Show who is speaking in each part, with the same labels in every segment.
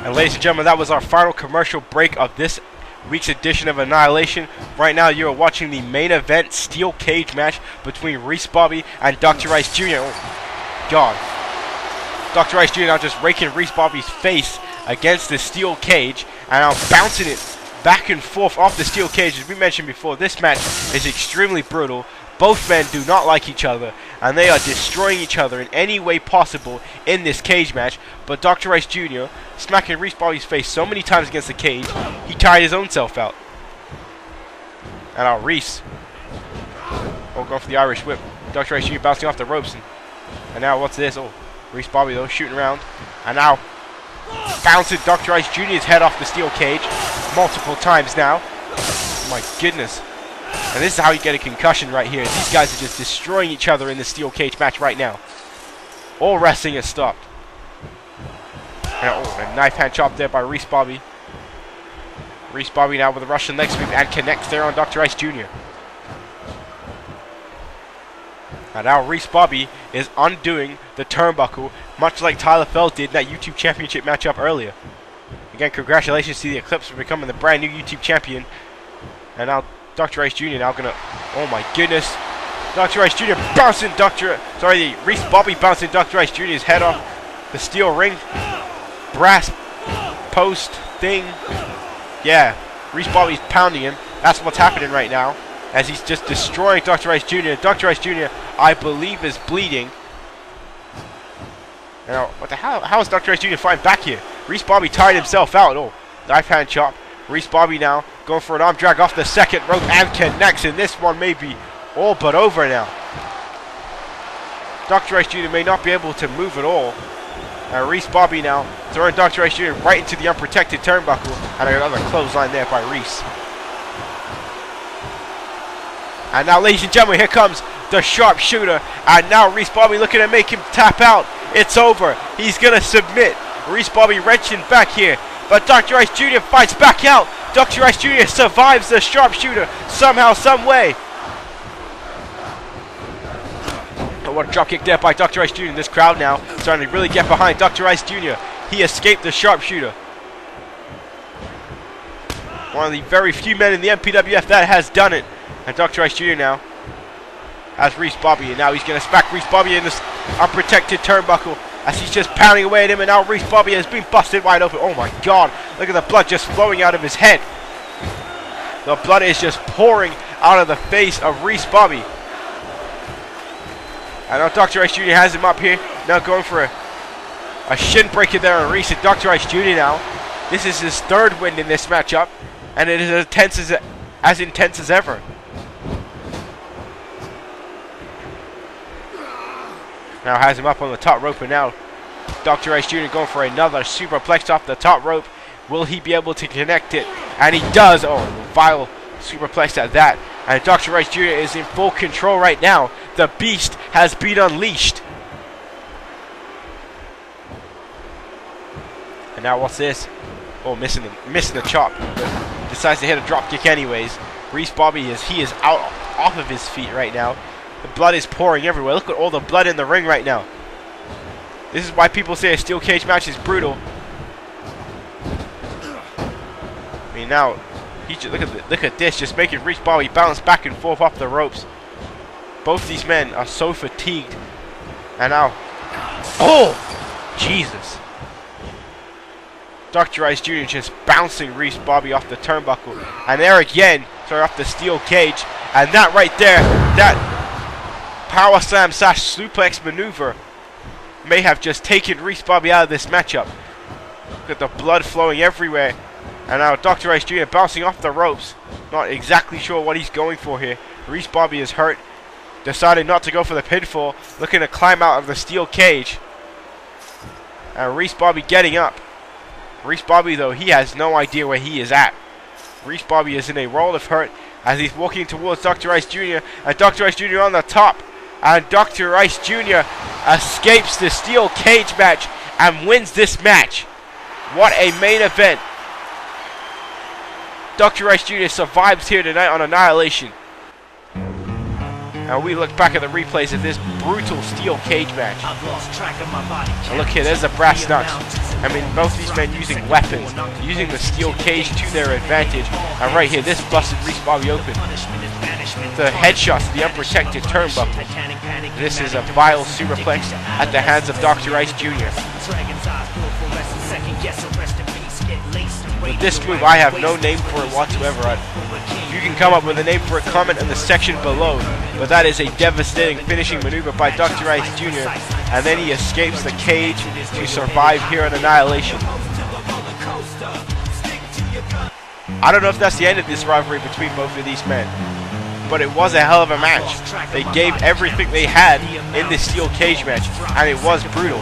Speaker 1: And ladies and gentlemen, that was our final commercial break of this week's edition of Annihilation. Right now you are watching the main event steel cage match between Reese Bobby and Dr. Ice Jr. Oh God. Dr. Ice Jr. now just raking Reese Bobby's face against the steel cage and now bouncing it back and forth off the steel cage. As we mentioned before, this match is extremely brutal. Both men do not like each other, and they are destroying each other in any way possible in this cage match. But Dr. Ice Jr. smacking Reese Bobby's face so many times against the cage, he tired his own self out. And now Reese, going for the Irish whip. Dr. Ice Jr. bouncing off the ropes, and now what's this? Oh, Reese Bobby though shooting around, and now bouncing Dr. Ice Jr.'s head off the steel cage multiple times now. Oh my goodness. And this is how you get a concussion right here. These guys are just destroying each other in the steel cage match right now. All wrestling has stopped. And a knife hand chop there by Reese Bobby. Reese Bobby now with a Russian leg sweep and connects there on Dr. Ice Jr. And now Reese Bobby is undoing the turnbuckle, much like Tyler Feld did in that YouTube Championship matchup earlier. Again, congratulations to the Eclipse for becoming the brand new YouTube champion. And now Dr. Ice Jr. now gonna, oh my goodness, Dr. Ice Jr. bouncing Reese Bobby bouncing Dr. Ice Jr.'s head off the steel ring, brass post thing. Yeah, Reese Bobby's pounding him. That's what's happening right now, as he's just destroying Dr. Ice Jr. Dr. Ice Jr., I believe, is bleeding. Now, what the hell? How is Dr. Ice Jr. fighting back here? Reese Bobby tired himself out. Oh, knife hand chop. Reese Bobby now going for an arm drag off the second rope and connects, and this one may be all but over now. Dr. Ice Jr. may not be able to move at all. Reese Bobby now throwing Dr. Ice Jr. right into the unprotected turnbuckle, and another clothesline there by Reese. And now, ladies and gentlemen, here comes the sharpshooter, and now Reese Bobby looking to make him tap out. It's over. He's going to submit. Reese Bobby wrenching back here, but Dr. Ice Jr. fights back out. Dr. Ice Jr. survives the sharpshooter somehow, some way. Oh, what a dropkick there by Dr. Ice Jr. This crowd now starting to really get behind Dr. Ice Jr. He escaped the sharpshooter. One of the very few men in the MPWF that has done it. And Dr. Ice Jr. now has Reese Bobby, and now he's going to smack Reese Bobby in this unprotected turnbuckle as he's just pounding away at him, and now Reese Bobby has been busted wide open. Oh my God, look at the blood just flowing out of his head. The blood is just pouring out of the face of Reese Bobby. And now Dr. Ice Jr. has him up here, now going for a shin breaker there on Reese, and Dr. Ice Jr. now. This is his third win in this matchup, and it is as intense as ever. Now has him up on the top rope, and now Dr. Ice Jr. going for another superplex off the top rope. Will he be able to connect it? And he does. Oh, vile superplex at that. And Dr. Ice Jr. is in full control right now. The beast has been unleashed. And now what's this? Oh, missing the chop. But decides to hit a drop kick anyways. Reese Bobby is out off of his feet right now. The blood is pouring everywhere. Look at all the blood in the ring right now. This is why people say a steel cage match is brutal. I mean, now look at this, just making Reese Bobby bounce back and forth off the ropes. Both these men are so fatigued. And now, oh, Jesus! Dr. Ice Jr. just bouncing Reese Bobby off the turnbuckle, and there again, off the steel cage, and that right there, that power slam / suplex maneuver may have just taken Reese Bobby out of this matchup. Look at the blood flowing everywhere. And now Dr. Ice Jr. bouncing off the ropes. Not exactly sure what he's going for here. Reese Bobby is hurt. Decided not to go for the pinfall. Looking to climb out of the steel cage. And Reese Bobby getting up. Reese Bobby, though, he has no idea where he is at. Reese Bobby is in a world of hurt as he's walking towards Dr. Ice Jr. And Dr. Ice Jr. on the top. And Dr. Ice Jr. escapes the steel cage match and wins this match. What a main event. Dr. Ice Jr. survives here tonight on Annihilation. And we look back at the replays of this brutal steel cage match.
Speaker 2: I've lost track of my body.
Speaker 1: And look here, there's the brass knucks. I mean, both these men using weapons, using the steel cage to their advantage. And right here, this busted Reese Bobby open. The headshots, the unprotected turnbuckle. This is a vile superplex at the hands of Dr. Ice Jr. With this move, I have no name for it whatsoever. If you can come up with a name for it, comment in the section below. But that is a devastating finishing maneuver by Dr. Ice Jr. And then he escapes the cage to survive here on Annihilation. I don't know if that's the end of this rivalry between both of these men, but it was a hell of a match. They gave everything they had in this steel cage match, and it was brutal.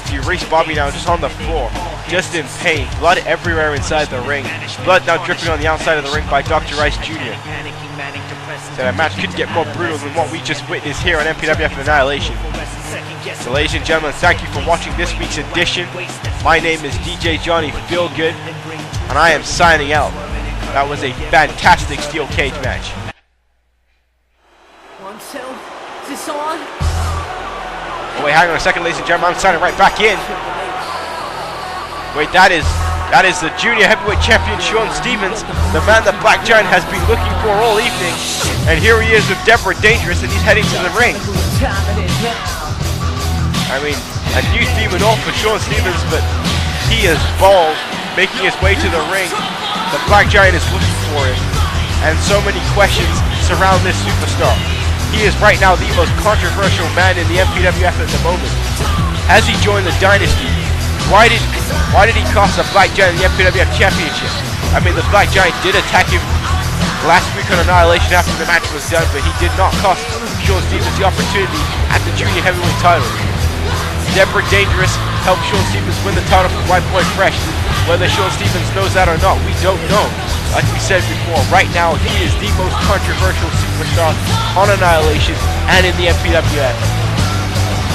Speaker 1: See Reese Bobby now just on the floor, just in pain, blood everywhere inside the ring, blood now dripping on the outside of the ring by Dr. Ice Jr. So that match could get more brutal than what we just witnessed here on MPWF Annihilation. So ladies and gentlemen, thank you for watching this week's edition. My name is DJ Johnny Feelgood, and I am signing out. That was a fantastic steel cage match.
Speaker 2: 1, 2, is this on?
Speaker 1: Oh wait, hang on a second, ladies and gentlemen, I'm signing right back in. Wait, that is the junior heavyweight champion Shaun Stevens, the man that Black Giant has been looking for all evening. And here he is with Deborah Dangerous, and he's heading to the ring. I mean, a new theme and all for Shaun Stevens, but he is bald, making his way to the ring. The Black Giant is looking for him, and so many questions surround this superstar. He is right now the most controversial man in the MPWF at the moment. Has he joined the dynasty? Why did he cost the Black Giant the MPWF Championship? I mean, the Black Giant did attack him last week on Annihilation after the match was done, but he did not cost Shaun Stevens the opportunity at the junior heavyweight title. Deborah Dangerous helped Shaun Stevens win the title from White Boy Fresh. Whether Shaun Stevens knows that or not, we don't know. Like we said before, right now he is the most controversial superstar on Annihilation and in the MPWF.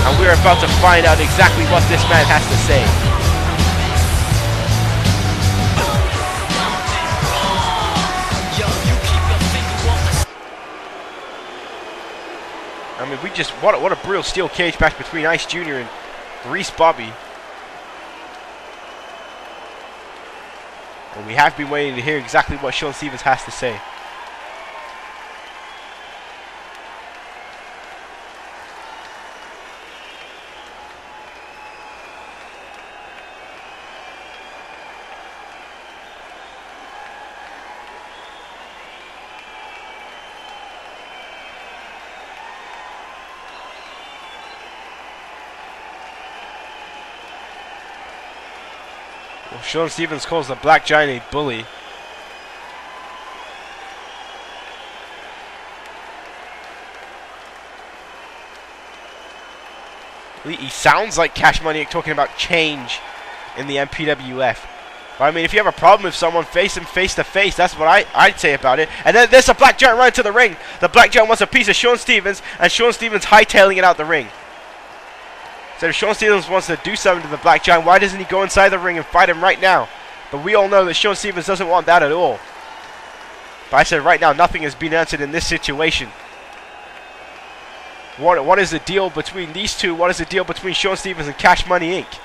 Speaker 1: And we're about to find out exactly what this man has to say. I mean, what a brutal steel cage match between Ice Jr. and Reese Bobby. And we have been waiting to hear exactly what Shaun Stevens has to say. Well, Shaun Stevens calls the Black Giant a bully. He sounds like Cash Money talking about change in the MPWF. But I mean, if you have a problem with someone, face him face to face. That's what I'd say about it. And then there's a Black Giant running to the ring. The Black Giant wants a piece of Shaun Stevens, and Shaun Stevens hightailing it out the ring. So if Shaun Stevens wants to do something to the Black Giant, why doesn't he go inside the ring and fight him right now? But we all know that Shaun Stevens doesn't want that at all. But I said right now, nothing has been answered in this situation. What is the deal between these two? What is the deal between Shaun Stevens and Cash Money Inc.?